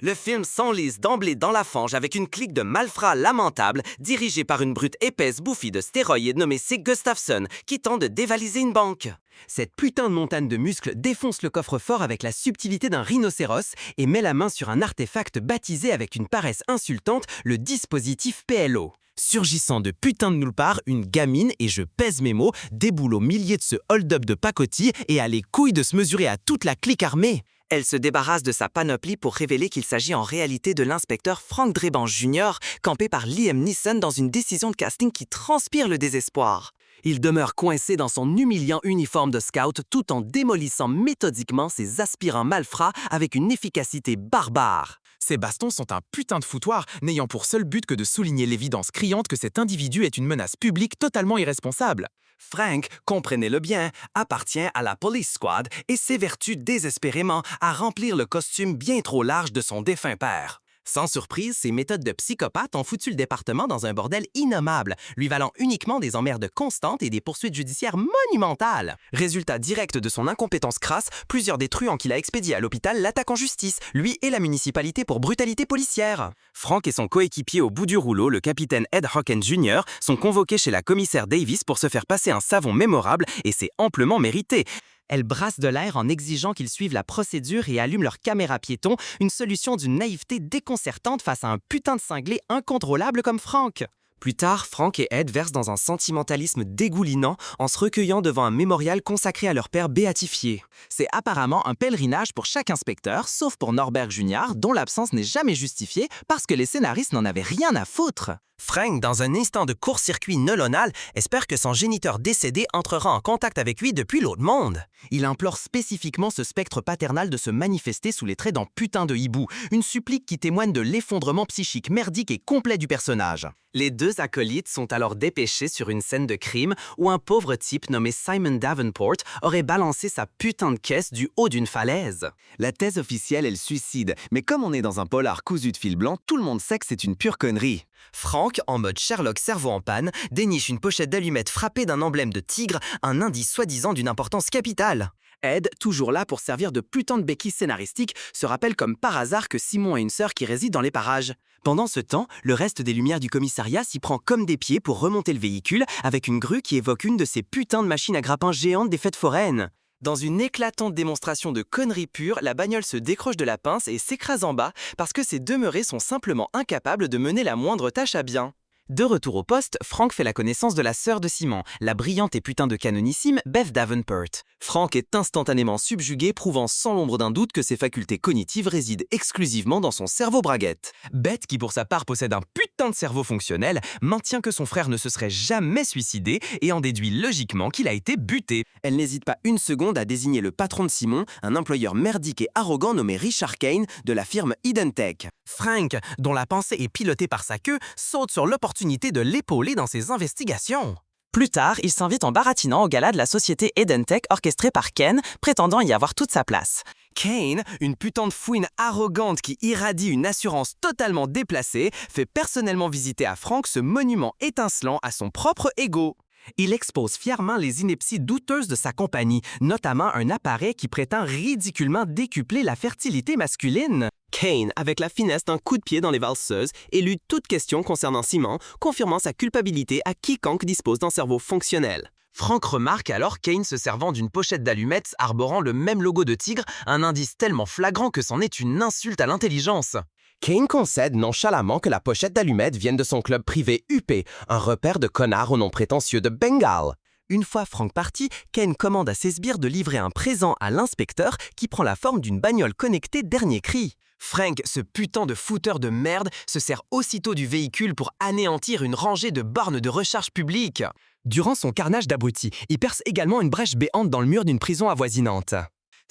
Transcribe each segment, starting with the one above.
Le film s'enlise d'emblée dans la fange avec une clique de malfrats lamentables dirigée par une brute épaisse bouffie de stéroïdes nommée Sig Gustafsson qui tente de dévaliser une banque. Cette putain de montagne de muscles défonce le coffre-fort avec la subtilité d'un rhinocéros et met la main sur un artefact baptisé avec une paresse insultante le dispositif PLO. Surgissant de putain de nulle part, une gamine, et je pèse mes mots, déboule au milieu de ce hold-up de pacotille et a les couilles de se mesurer à toute la clique armée. Elle se débarrasse de sa panoplie pour révéler qu'il s'agit en réalité de l'inspecteur Frank Drebin Jr., campé par Liam Neeson dans une décision de casting qui transpire le désespoir. Il demeure coincé dans son humiliant uniforme de scout tout en démolissant méthodiquement ses aspirants malfrats avec une efficacité barbare. Ces bastons sont un putain de foutoir, n'ayant pour seul but que de souligner l'évidence criante que cet individu est une menace publique totalement irresponsable. Frank, comprenez-le bien, appartient à la Police Squad et s'évertue désespérément à remplir le costume bien trop large de son défunt père. Sans surprise, ses méthodes de psychopathe ont foutu le département dans un bordel innommable, lui valant uniquement des emmerdes constantes et des poursuites judiciaires monumentales. Résultat direct de son incompétence crasse, plusieurs des truands qu'il a expédiés à l'hôpital l'attaquent en justice, lui et la municipalité pour brutalité policière. Frank et son coéquipier au bout du rouleau, le capitaine Ed Hawkins Jr., sont convoqués chez la commissaire Davis pour se faire passer un savon mémorable et c'est amplement mérité. Elle brasse de l'air en exigeant qu'ils suivent la procédure et allument leur caméra piéton, une solution d'une naïveté déconcertante face à un putain de cinglé incontrôlable comme Frank. Plus tard, Frank et Ed versent dans un sentimentalisme dégoulinant en se recueillant devant un mémorial consacré à leur père béatifié. C'est apparemment un pèlerinage pour chaque inspecteur, sauf pour Norberg Jr., dont l'absence n'est jamais justifiée parce que les scénaristes n'en avaient rien à foutre. Frank, dans un instant de court-circuit neulonal, espère que son géniteur décédé entrera en contact avec lui depuis l'autre monde. Il implore spécifiquement ce spectre paternal de se manifester sous les traits d'un putain de hibou, une supplique qui témoigne de l'effondrement psychique merdique et complet du personnage. Les deux acolytes sont alors dépêchés sur une scène de crime où un pauvre type nommé Simon Davenport aurait balancé sa putain de caisse du haut d'une falaise. La thèse officielle est le suicide, mais comme on est dans un polar cousu de fil blanc, tout le monde sait que c'est une pure connerie. Frank, en mode Sherlock cerveau en panne, déniche une pochette d'allumettes frappée d'un emblème de tigre, un indice soi-disant d'une importance capitale. Ed, toujours là pour servir de putain de béquille scénaristique, se rappelle comme par hasard que Simon a une sœur qui réside dans les parages. Pendant ce temps, le reste des lumières du commissariat s'y prend comme des pieds pour remonter le véhicule avec une grue qui évoque une de ces putains de machines à grappins géantes des fêtes foraines. Dans une éclatante démonstration de conneries pures, la bagnole se décroche de la pince et s'écrase en bas parce que ses demeurés sont simplement incapables de mener la moindre tâche à bien. De retour au poste, Frank fait la connaissance de la sœur de Simon, la brillante et putain de canonissime Beth Davenport. Frank est instantanément subjugué, prouvant sans l'ombre d'un doute que ses facultés cognitives résident exclusivement dans son cerveau braguette. Beth, qui pour sa part possède un putain de cerveau fonctionnel, maintient que son frère ne se serait jamais suicidé et en déduit logiquement qu'il a été buté. Elle n'hésite pas une seconde à désigner le patron de Simon, un employeur merdique et arrogant nommé Richard Kane de la firme Eden Tech. Frank, dont la pensée est pilotée par sa queue, saute sur l'opportunité de l'épauler dans ses investigations. Plus tard, il s'invite en baratinant au gala de la société Eden Tech orchestrée par Ken, prétendant y avoir toute sa place. Kane, une putain de fouine arrogante qui irradie une assurance totalement déplacée, fait personnellement visiter à Frank ce monument étincelant à son propre ego. Il expose fièrement les inepties douteuses de sa compagnie, notamment un appareil qui prétend ridiculement décupler la fertilité masculine. Kane, avec la finesse d'un coup de pied dans les valseuses, élude toute question concernant Simon, confirmant sa culpabilité à quiconque dispose d'un cerveau fonctionnel. Frank remarque alors Kane se servant d'une pochette d'allumettes arborant le même logo de tigre, un indice tellement flagrant que c'en est une insulte à l'intelligence. Kane concède nonchalamment que la pochette d'allumettes vienne de son club privé UP, un repère de connards au nom prétentieux de Bengale. Une fois Frank parti, Kane commande à ses sbires de livrer un présent à l'inspecteur qui prend la forme d'une bagnole connectée dernier cri. Frank, ce putain de fouteur de merde, se sert aussitôt du véhicule pour anéantir une rangée de bornes de recharge publique. Durant son carnage d'abruti, il perce également une brèche béante dans le mur d'une prison avoisinante.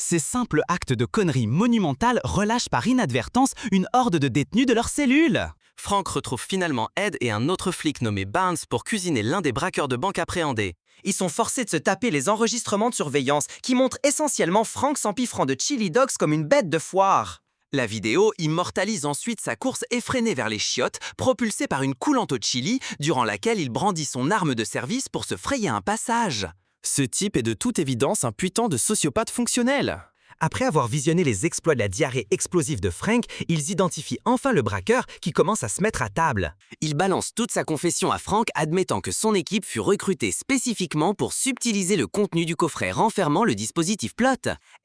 Ces simples actes de conneries monumentales relâchent par inadvertance une horde de détenus de leurs cellules. Frank retrouve finalement Ed et un autre flic nommé Barnes pour cuisiner l'un des braqueurs de banque appréhendés. Ils sont forcés de se taper les enregistrements de surveillance qui montrent essentiellement Frank s'empiffrant de chili dogs comme une bête de foire. La vidéo immortalise ensuite sa course effrénée vers les chiottes, propulsée par une coulante au chili, durant laquelle il brandit son arme de service pour se frayer un passage. Ce type est de toute évidence un putain de sociopathe fonctionnel. Après avoir visionné les exploits de la diarrhée explosive de Frank, ils identifient enfin le braqueur qui commence à se mettre à table. Il balance toute sa confession à Frank, admettant que son équipe fut recrutée spécifiquement pour subtiliser le contenu du coffret renfermant le dispositif plot.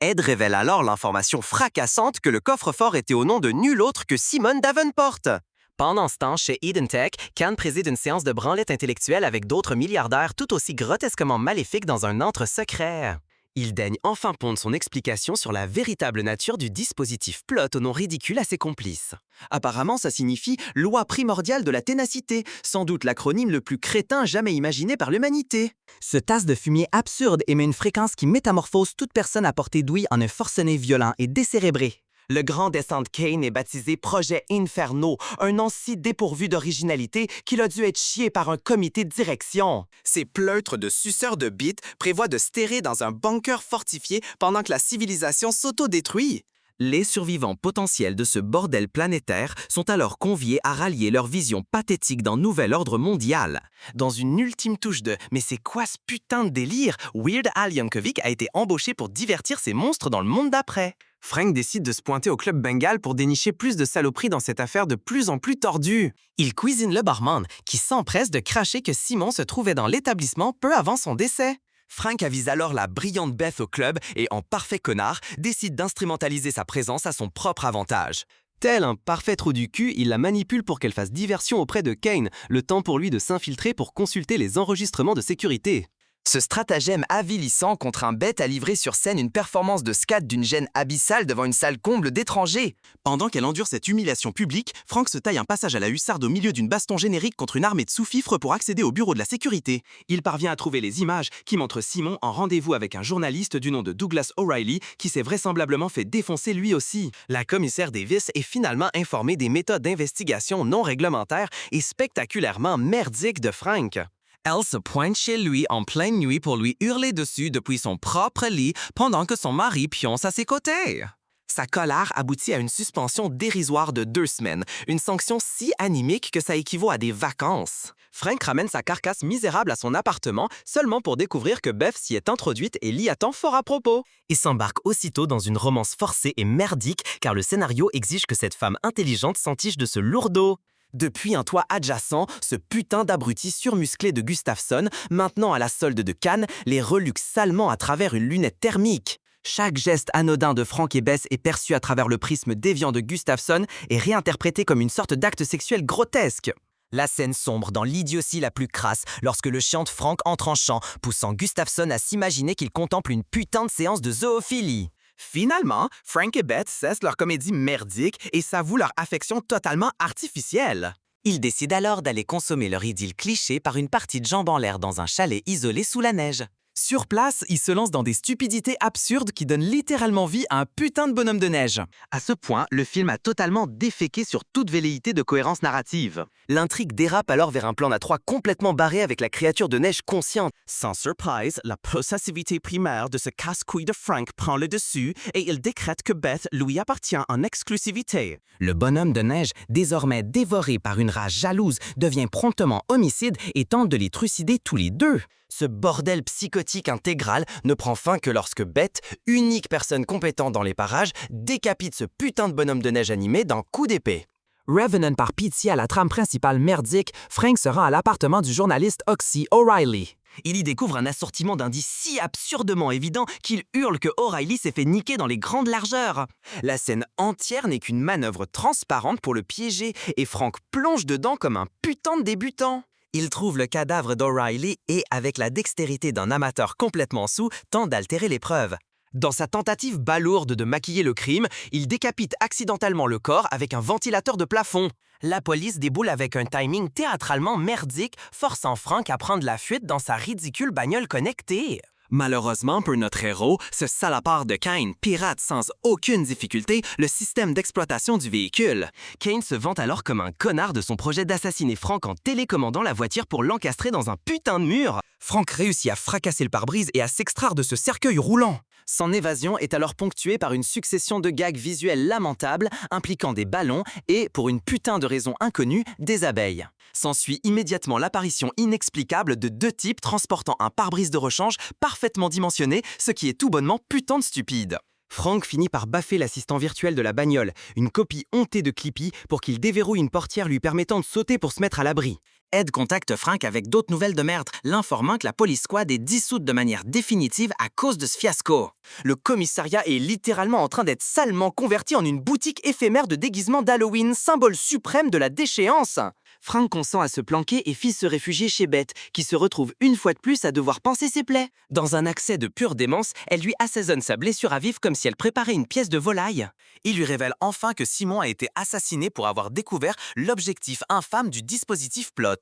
Ed révèle alors l'information fracassante que le coffre-fort était au nom de nul autre que Simone Davenport. Pendant ce temps, chez Eden Tech, Khan préside une séance de branlette intellectuelle avec d'autres milliardaires tout aussi grotesquement maléfiques dans un antre secret. Il daigne enfin pondre son explication sur la véritable nature du dispositif plot au nom ridicule à ses complices. Apparemment, ça signifie « loi primordiale de la ténacité », sans doute l'acronyme le plus crétin jamais imaginé par l'humanité. Ce tasse de fumier absurde émet une fréquence qui métamorphose toute personne à portée d'ouïe en un forcené violent et décérébré. Le grand descent de Kane est baptisé Projet Inferno, un nom si dépourvu d'originalité qu'il a dû être chié par un comité de direction. Ces pleutres de suceurs de bites prévoient de se terrer dans un bunker fortifié pendant que la civilisation s'autodétruit. Les survivants potentiels de ce bordel planétaire sont alors conviés à rallier leur vision pathétique d'un nouvel ordre mondial. Dans une ultime touche de « mais c'est quoi ce putain de délire ?» Weird Al Yankovic a été embauché pour divertir ces monstres dans le monde d'après. Frank décide de se pointer au Club Bengale pour dénicher plus de saloperies dans cette affaire de plus en plus tordue. Il cuisine le barman, qui s'empresse de cracher que Simon se trouvait dans l'établissement peu avant son décès. Frank avise alors la brillante Beth au club et, en parfait connard, décide d'instrumentaliser sa présence à son propre avantage. Tel un parfait trou du cul, il la manipule pour qu'elle fasse diversion auprès de Kane, le temps pour lui de s'infiltrer pour consulter les enregistrements de sécurité. Ce stratagème avilissant contre un bête a livré sur scène une performance de scat d'une gêne abyssale devant une salle comble d'étrangers. Pendant qu'elle endure cette humiliation publique, Frank se taille un passage à la hussarde au milieu d'une baston générique contre une armée de sous-fifres pour accéder au bureau de la sécurité. Il parvient à trouver les images qui montrent Simon en rendez-vous avec un journaliste du nom de Douglas O'Reilly qui s'est vraisemblablement fait défoncer lui aussi. La commissaire Davis est finalement informée des méthodes d'investigation non réglementaires et spectaculairement merdiques de Frank. Elle se pointe chez lui en pleine nuit pour lui hurler dessus depuis son propre lit pendant que son mari pionce à ses côtés. Sa colère aboutit à une suspension dérisoire de 2 semaines, une sanction si animique que ça équivaut à des vacances. Frank ramène sa carcasse misérable à son appartement seulement pour découvrir que Beth s'y est introduite et l'y attend fort à propos. Il s'embarque aussitôt dans une romance forcée et merdique car le scénario exige que cette femme intelligente s'entiche de ce lourdeau. Depuis un toit adjacent, ce putain d'abruti surmusclé de Gustafsson, maintenant à la solde de Khan, les reluque salement à travers une lunette thermique. Chaque geste anodin de Frank et Beth est perçu à travers le prisme déviant de Gustafsson et réinterprété comme une sorte d'acte sexuel grotesque. La scène sombre dans l'idiotie la plus crasse lorsque le chien de Frank entre en chant, poussant Gustafsson à s'imaginer qu'il contemple une putain de séance de zoophilie. Finalement, Frank et Beth cessent leur comédie merdique et s'avouent leur affection totalement artificielle. Ils décident alors d'aller consommer leur idylle cliché par une partie de jambes en l'air dans un chalet isolé sous la neige. Sur place, ils se lancent dans des stupidités absurdes qui donnent littéralement vie à un putain de bonhomme de neige. À ce point, le film a totalement déféqué sur toute velléité de cohérence narrative. L'intrigue dérape alors vers un plan d'A3 complètement barré avec la créature de neige consciente. Sans surprise, la possessivité primaire de ce casse-couille de Frank prend le dessus et il décrète que Beth lui appartient en exclusivité. Le bonhomme de neige, désormais dévoré par une rage jalouse, devient promptement homicide et tente de les trucider tous les deux. Ce bordel psychotique intégral ne prend fin que lorsque Beth, unique personne compétente dans les parages, décapite ce putain de bonhomme de neige animé d'un coup d'épée. Revenant par pitié à la trame principale merdique, Frank se rend à l'appartement du journaliste Oxy O'Reilly. Il y découvre un assortiment d'indices si absurdement évidents qu'il hurle que O'Reilly s'est fait niquer dans les grandes largeurs. La scène entière n'est qu'une manœuvre transparente pour le piéger et Frank plonge dedans comme un putain de débutant. Il trouve le cadavre d'O'Reilly et, avec la dextérité d'un amateur complètement saoul, tente d'altérer les preuves. Dans sa tentative balourde de maquiller le crime, il décapite accidentellement le corps avec un ventilateur de plafond. La police déboule avec un timing théâtralement merdique, forçant Frank à prendre la fuite dans sa ridicule bagnole connectée. Malheureusement pour notre héros, ce salopard de Kane pirate sans aucune difficulté le système d'exploitation du véhicule. Kane se vante alors comme un connard de son projet d'assassiner Frank en télécommandant la voiture pour l'encastrer dans un putain de mur. Frank réussit à fracasser le pare-brise et à s'extraire de ce cercueil roulant. Son évasion est alors ponctuée par une succession de gags visuels lamentables impliquant des ballons et, pour une putain de raison inconnue, des abeilles. S'ensuit immédiatement l'apparition inexplicable de 2 types transportant un pare-brise de rechange parfaitement dimensionné, ce qui est tout bonnement putain de stupide. Frank finit par baffer l'assistant virtuel de la bagnole, une copie hontée de Clippy, pour qu'il déverrouille une portière lui permettant de sauter pour se mettre à l'abri. Ed contacte Frank avec d'autres nouvelles de merde, l'informant que la police squad est dissoute de manière définitive à cause de ce fiasco. Le commissariat est littéralement en train d'être salement converti en une boutique éphémère de déguisement d'Halloween, symbole suprême de la déchéance. Frank consent à se planquer et file se réfugier chez Beth, qui se retrouve une fois de plus à devoir panser ses plaies. Dans un accès de pure démence, elle lui assaisonne sa blessure à vif comme si elle préparait une pièce de volaille. Il lui révèle enfin que Simon a été assassiné pour avoir découvert l'objectif infâme du dispositif Plot.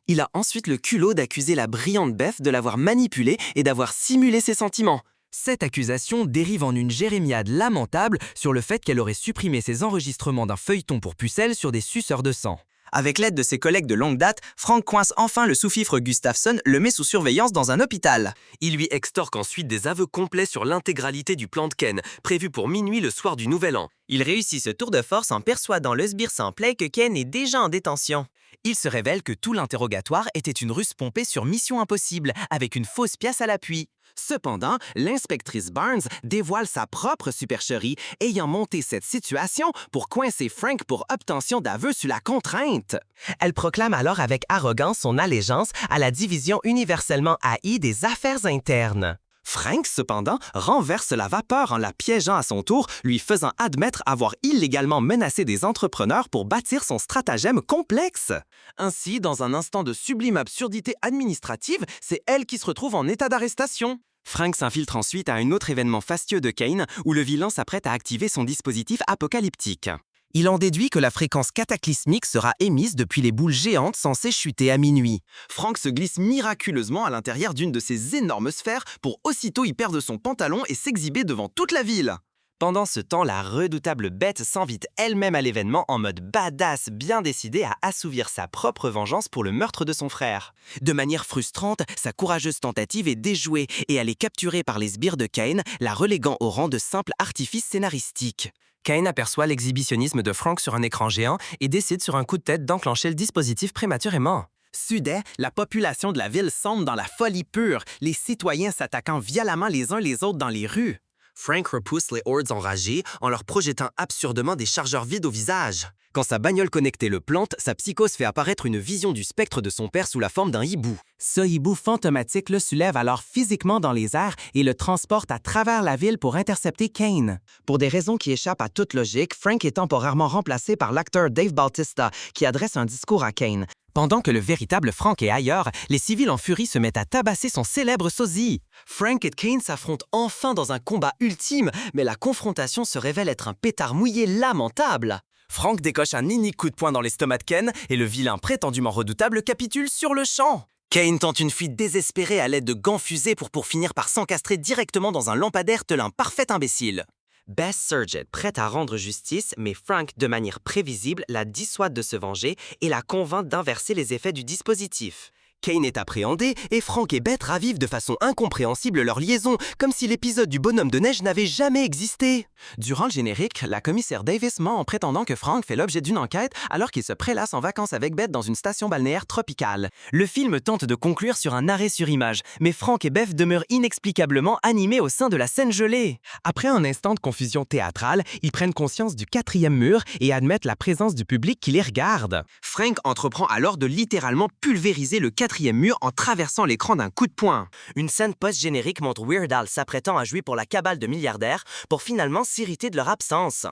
Il a ensuite le culot d'accuser la brillante Beth de l'avoir manipulé et d'avoir simulé ses sentiments. Cette accusation dérive en une jérémiade lamentable sur le fait qu'elle aurait supprimé ses enregistrements d'un feuilleton pour pucelles sur des suceurs de sang. Avec l'aide de ses collègues de longue date, Frank coince enfin le sous-fifre Gustafsson, le met sous surveillance dans un hôpital. Il lui extorque ensuite des aveux complets sur l'intégralité du plan de Ken, prévu pour minuit le soir du Nouvel An. Il réussit ce tour de force en persuadant le sbire sans plaie que Ken est déjà en détention. Il se révèle que tout l'interrogatoire était une ruse pompée sur Mission Impossible, avec une fausse pièce à l'appui. Cependant, l'inspectrice Barnes dévoile sa propre supercherie, ayant monté cette situation pour coincer Frank pour obtention d'aveux sur la contrainte. Elle proclame alors avec arrogance son allégeance à la division universellement haïe des affaires internes. Frank, cependant, renverse la vapeur en la piégeant à son tour, lui faisant admettre avoir illégalement menacé des entrepreneurs pour bâtir son stratagème complexe. Ainsi, dans un instant de sublime absurdité administrative, c'est elle qui se retrouve en état d'arrestation. Frank s'infiltre ensuite à un autre événement fastueux de Kane, où le vilain s'apprête à activer son dispositif apocalyptique. Il en déduit que la fréquence cataclysmique sera émise depuis les boules géantes censées chuter à minuit. Frank se glisse miraculeusement à l'intérieur d'une de ces énormes sphères pour aussitôt y perdre son pantalon et s'exhiber devant toute la ville. Pendant ce temps, la redoutable Beth s'invite elle-même à l'événement en mode badass, bien décidée à assouvir sa propre vengeance pour le meurtre de son frère. De manière frustrante, sa courageuse tentative est déjouée et elle est capturée par les sbires de Kane, la reléguant au rang de simple artifice scénaristique. Kane aperçoit l'exhibitionnisme de Frank sur un écran géant et décide sur un coup de tête d'enclencher le dispositif prématurément. Soudain, la population de la ville sombre dans la folie pure, les citoyens s'attaquant violemment les uns les autres dans les rues. Frank repousse les hordes enragées en leur projetant absurdement des chargeurs vides au visage. Quand sa bagnole connectée le plante, sa psychose fait apparaître une vision du spectre de son père sous la forme d'un hibou. Ce hibou fantomatique le soulève alors physiquement dans les airs et le transporte à travers la ville pour intercepter Kane. Pour des raisons qui échappent à toute logique, Frank est temporairement remplacé par l'acteur Dave Bautista, qui adresse un discours à Kane. Pendant que le véritable Frank est ailleurs, les civils en furie se mettent à tabasser son célèbre sosie. Frank et Kane s'affrontent enfin dans un combat ultime, mais la confrontation se révèle être un pétard mouillé lamentable. Frank décoche un inique coup de poing dans l'estomac de Ken et le vilain prétendument redoutable capitule sur le champ. Kane tente une fuite désespérée à l'aide de gants fusés pour finir par s'encastrer directement dans un lampadaire tel un parfait imbécile. Beth Surge est prête à rendre justice, mais Frank, de manière prévisible, la dissuade de se venger et la convainc d'inverser les effets du dispositif. Kane est appréhendé et Frank et Beth ravivent de façon incompréhensible leur liaison, comme si l'épisode du bonhomme de neige n'avait jamais existé. Durant le générique, la commissaire Davis ment en prétendant que Frank fait l'objet d'une enquête alors qu'il se prélasse en vacances avec Beth dans une station balnéaire tropicale. Le film tente de conclure sur un arrêt sur image, mais Frank et Beth demeurent inexplicablement animés au sein de la scène gelée. Après un instant de confusion théâtrale, ils prennent conscience du quatrième mur et admettent la présence du public qui les regarde. Frank entreprend alors de littéralement pulvériser le quatrième mur en traversant l'écran d'un coup de poing. Une scène post-générique montre Weird Al s'apprêtant à jouer pour la cabale de milliardaires pour finalement s'irriter de leur absence.